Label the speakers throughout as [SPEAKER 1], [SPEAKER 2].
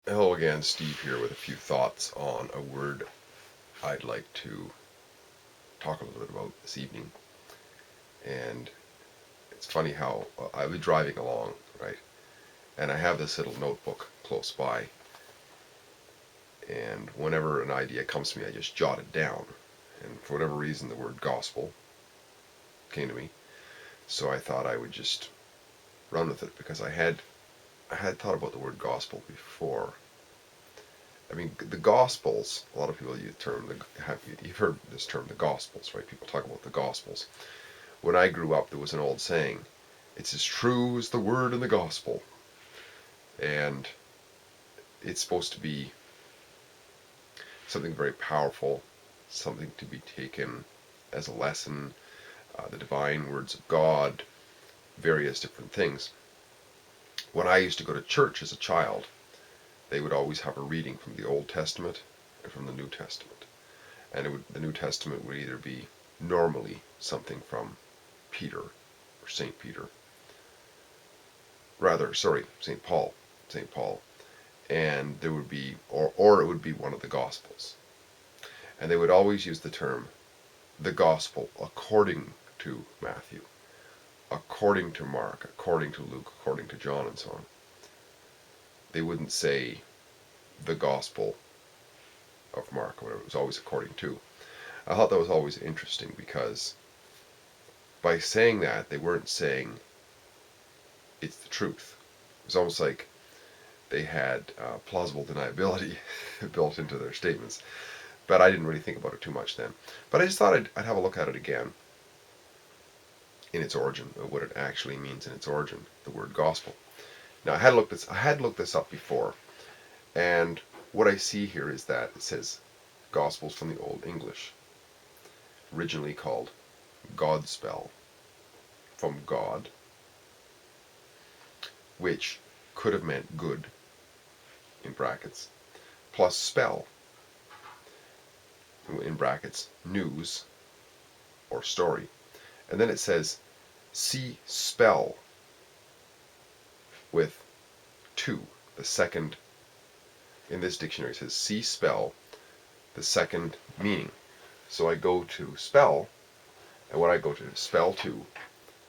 [SPEAKER 1] Hello again, Steve here with a few thoughts on a word I'd like to talk a little bit about this evening. And it's funny how I was driving along, right? And I have this little notebook close by. And whenever an idea comes to me, I just jot it down. And for whatever reason, the word gospel came to me. So I thought I would just run with it because I had thought about the word gospel before. I mean, the Gospels. A lot of people use the term. You've heard this term, the Gospels, right? People talk about the Gospels. When I grew up, there was an old saying: "It's as true as the word in the Gospel," and it's supposed to be something very powerful, something to be taken as a lesson. The divine words of God, various different things. When I used to go to church as a child, they would always have a reading from the Old Testament and from the New Testament. And the New Testament would either be normally something from Peter or St. Peter. Rather, sorry, St. Paul. St. Paul. And there would be, or it would be one of the Gospels. And they would always use the term, the Gospel according to Matthew, according to Mark, according to Luke, according to John, and so on. They wouldn't say the Gospel of Mark or whatever. It was always according to. I thought that was always interesting because by saying that, they weren't saying it's the truth. It was almost like they had plausible deniability built into their statements. But I didn't really think about it too much then. But I just thought I'd have a look at it again in its origin, what it actually means in its origin, the word gospel. Now I had looked this up before, and what I see here is that it says gospels from the Old English, originally called Godspell, from God, which could have meant good, in brackets, plus spell, in brackets, news or story. And then it says see spell with two, the second, in this dictionary it says see spell, the second meaning. So I go to spell, and when I go to spell two,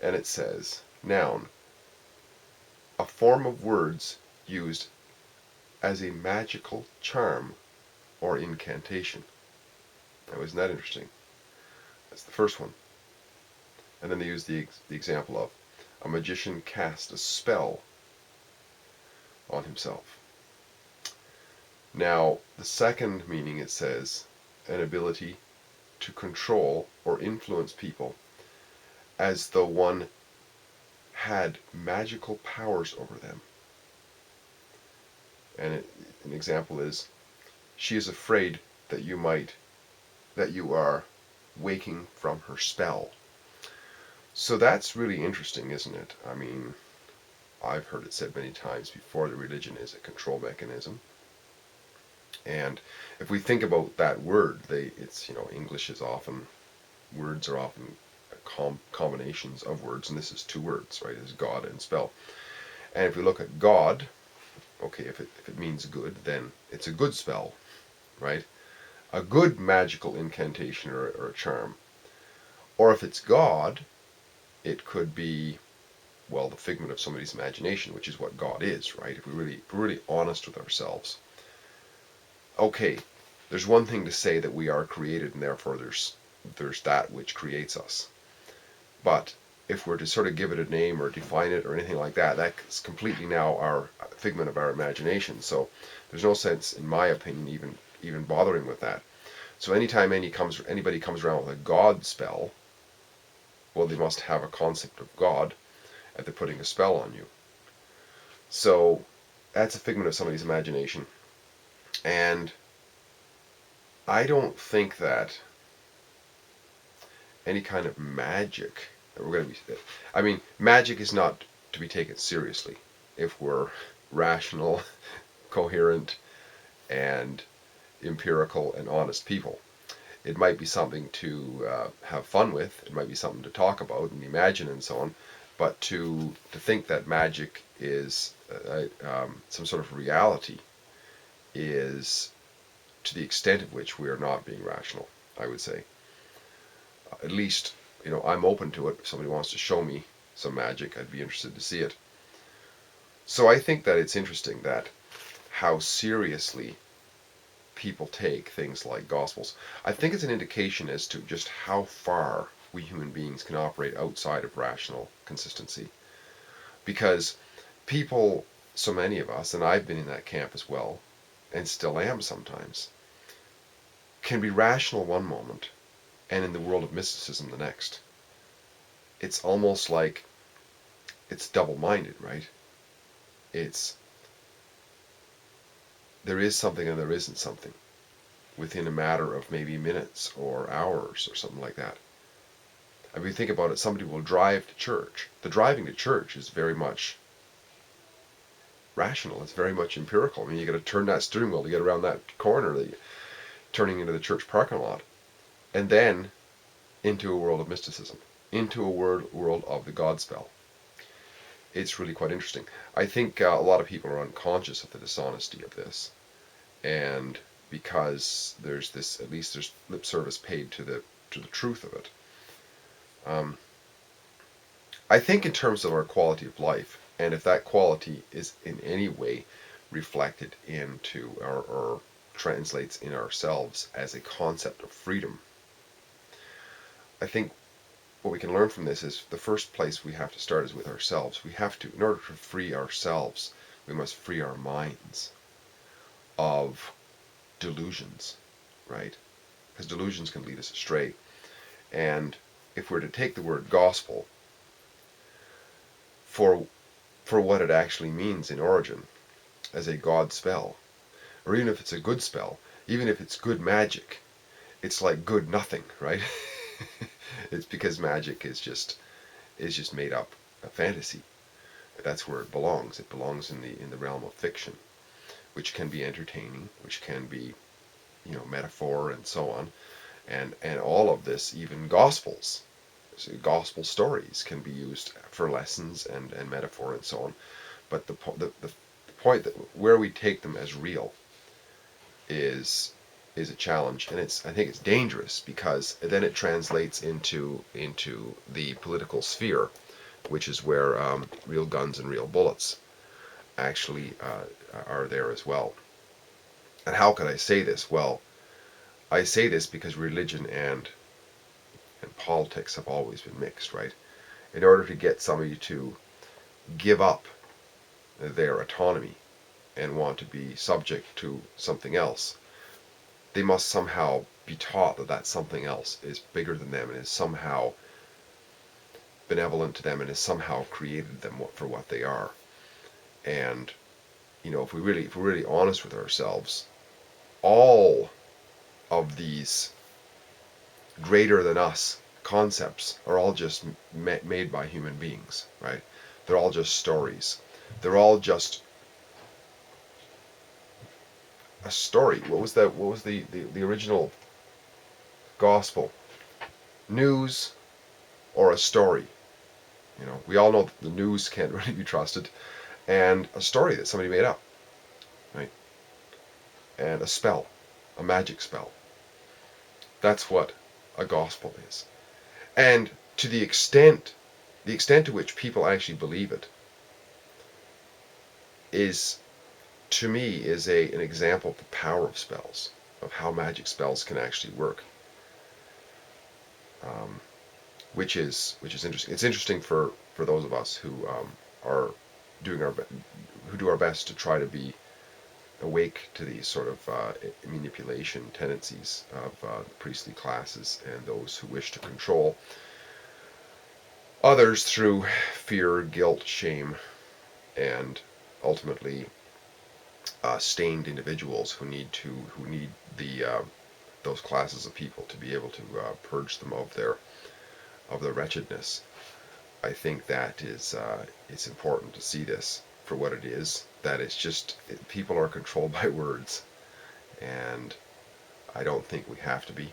[SPEAKER 1] and it says noun, a form of words used as a magical charm or incantation. Now, isn't that interesting? That's the first one. And then they use the example of a magician cast a spell on himself. Now, the second meaning, it says an ability to control or influence people as though one had magical powers over them. And an example is, she is afraid that you are waking from her spell. So that's really interesting, isn't it? I mean, I've heard it said many times before that religion is a control mechanism. And if we think about that word, English is often, words are often combinations of words, and this is two words, right? It's God and spell. And if we look at God, okay, if it means good, then it's a good spell, right? A good magical incantation or a charm. Or if it's God, it could be, well, the figment of somebody's imagination, which is what God is, right? If we're really honest with ourselves. Okay, there's one thing to say that we are created and therefore there's that which creates us. But if we're to sort of give it a name or define it or anything like that, that's completely now our figment of our imagination. So there's no sense, in my opinion, even bothering with that. So anytime anybody comes around with a God spell, well, they must have a concept of God, and they're putting a spell on you. So that's a figment of somebody's imagination. And I don't think that any kind of magic that we're going to be... I mean, magic is not to be taken seriously if we're rational, coherent, and empirical and honest people. It might be something to have fun with. It might be something to talk about and imagine and so on. But to think that magic is some sort of reality is to the extent of which we are not being rational, I would say. At least, I'm open to it. If somebody wants to show me some magic, I'd be interested to see it. So I think that it's interesting that how seriously people take things like Gospels. I think it's an indication as to just how far we human beings can operate outside of rational consistency. Because people, so many of us, and I've been in that camp as well, and still am sometimes, can be rational one moment and in the world of mysticism the next. It's almost like it's double-minded, right? It's there is something and there isn't something within a matter of maybe minutes or hours or something like that. I mean, think about it, somebody will drive to church. The driving to church is very much rational. It's very much empirical. I mean, you got to turn that steering wheel to get around that corner that you're turning into the church parking lot. And then into a world of mysticism, into a world of the Godspell. It's really quite interesting. I think a lot of people are unconscious of the dishonesty of this, and because there's this, at least there's lip service paid to the truth of it. I think in terms of our quality of life, and if that quality is in any way reflected into or translates in ourselves as a concept of freedom, I think what we can learn from this is the first place we have to start is with ourselves. We have to, in order to free ourselves, we must free our minds of delusions, right? Because delusions can lead us astray. And if we're to take the word gospel for what it actually means in origin, as a God spell, or even if it's a good spell, even if it's good magic, it's like good nothing, right? It's because magic is just made up a fantasy. That's where it belongs. It belongs in the realm of fiction, which can be entertaining, which can be, metaphor and so on, and all of this, even gospels, gospel stories can be used for lessons and metaphor and so on. But the point that where we take them as real is a challenge, and I think it's dangerous because then it translates into the political sphere, which is where real guns and real bullets actually are there as well. And how can I say this? Well, I say this because religion and politics have always been mixed, right? In order to get somebody to give up their autonomy and want to be subject to something else, they must somehow be taught that that something else is bigger than them and is somehow benevolent to them and has somehow created them for what they are. And if we're really honest with ourselves, all of these greater than us concepts are all just made by human beings, right? They're all just stories. They're all just a story. What was the original gospel? News or a story? We all know that the news can't really be trusted, and a story that somebody made up, right? And a spell, a magic spell. That's what a gospel is. And to the extent to which people actually believe it is, to me, is an example of the power of spells, of how magic spells can actually work. Which is interesting. It's interesting for those of us who are who do our best to try to be awake to these sort of manipulation tendencies of the priestly classes and those who wish to control others through fear, guilt, shame, and ultimately stained individuals who need the those classes of people to be able to purge them of their wretchedness. I think that is it's important to see this for what it is. That it's just people are controlled by words, and I don't think we have to be.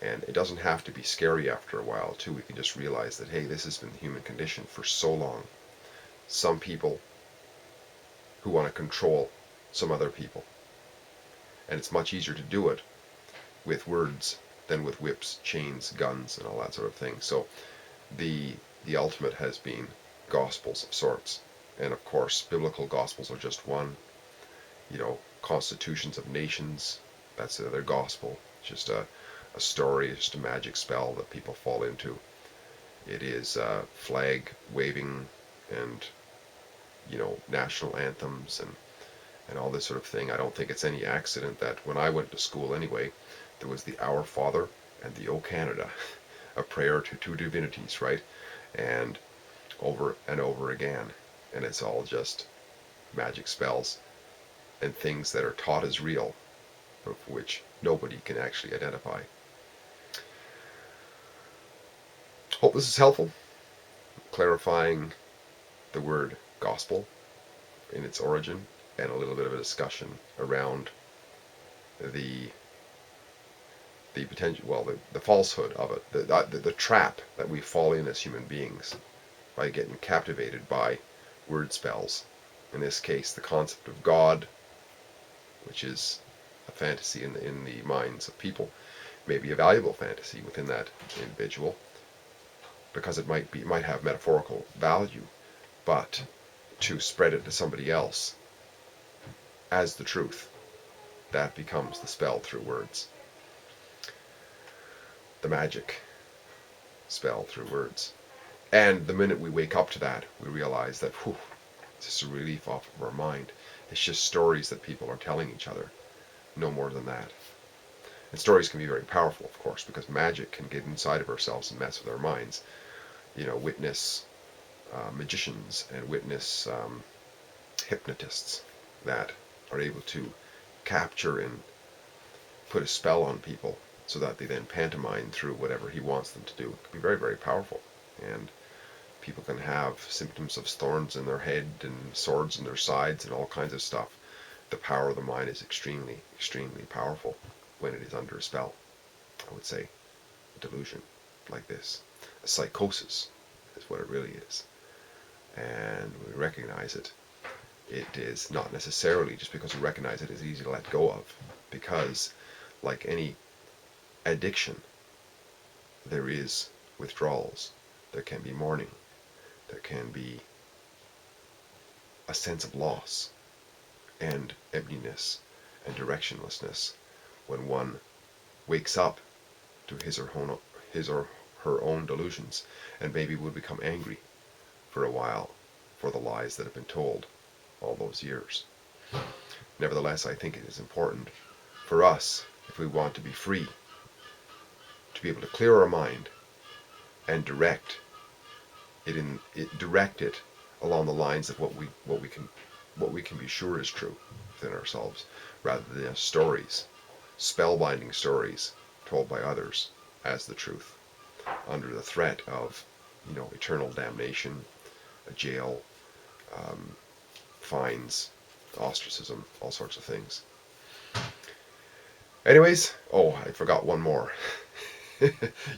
[SPEAKER 1] And it doesn't have to be scary after a while too. We can just realize that, hey, this has been the human condition for so long. Some people who want to control some other people, And it's much easier to do it with words than with whips, chains, guns, and all that sort of thing. So the ultimate has been gospels of sorts. And of course, biblical gospels are just one. Constitutions of nations, that's the other gospel. It's just a story, just a magic spell that people fall into. It is flag waving and, national anthems and all this sort of thing. I don't think it's any accident that when I went to school anyway, there was the Our Father and the O Canada, a prayer to two divinities, right? And over and over again. And it's all just magic spells and things that are taught as real, of which nobody can actually identify. Hope this is helpful, clarifying the word gospel in its origin, and a little bit of a discussion around the potential, well, the falsehood of it, the trap that we fall in as human beings by getting captivated by word spells. In this case, the concept of God, which is a fantasy in the minds of people, may be a valuable fantasy within that individual, because it might have metaphorical value, but to spread it to somebody else as the truth, that becomes the spell through words. The magic spell through words. And the minute we wake up to that, we realize that, it's just a relief off of our mind. It's just stories that people are telling each other, no more than that. And stories can be very powerful, of course, because magic can get inside of ourselves and mess with our minds. Witness magicians and witness hypnotists that are able to capture and put a spell on people so that they then pantomime through whatever he wants them to do. It can be very, very powerful. And people can have symptoms of thorns in their head and swords in their sides and all kinds of stuff. The power of the mind is extremely, extremely powerful when it is under a spell. I would say a delusion like this. A psychosis is what it really is. And when we recognize it, it is not necessarily, just because we recognize it, is easy to let go of. Because, like any addiction, there is withdrawals. There can be mourning. There can be a sense of loss and emptiness and directionlessness when one wakes up to his or her own delusions, and maybe would become angry for a while for the lies that have been told all those years. Nevertheless, I think it is important for us, if we want to be free, to be able to clear our mind and direct it along the lines of what we can be sure is true within ourselves, rather than stories, spellbinding stories told by others as the truth, under the threat of, eternal damnation, a jail, fines, ostracism, all sorts of things. Anyways, I forgot one more.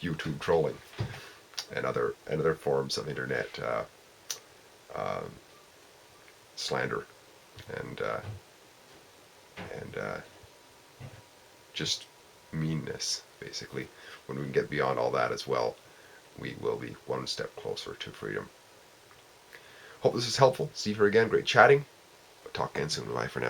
[SPEAKER 1] YouTube trolling and other forms of internet slander and just meanness, basically. When we can get beyond all that as well, we will be one step closer to freedom. Hope this is helpful. Steve here again. Great chatting. Talk again soon. Bye for now.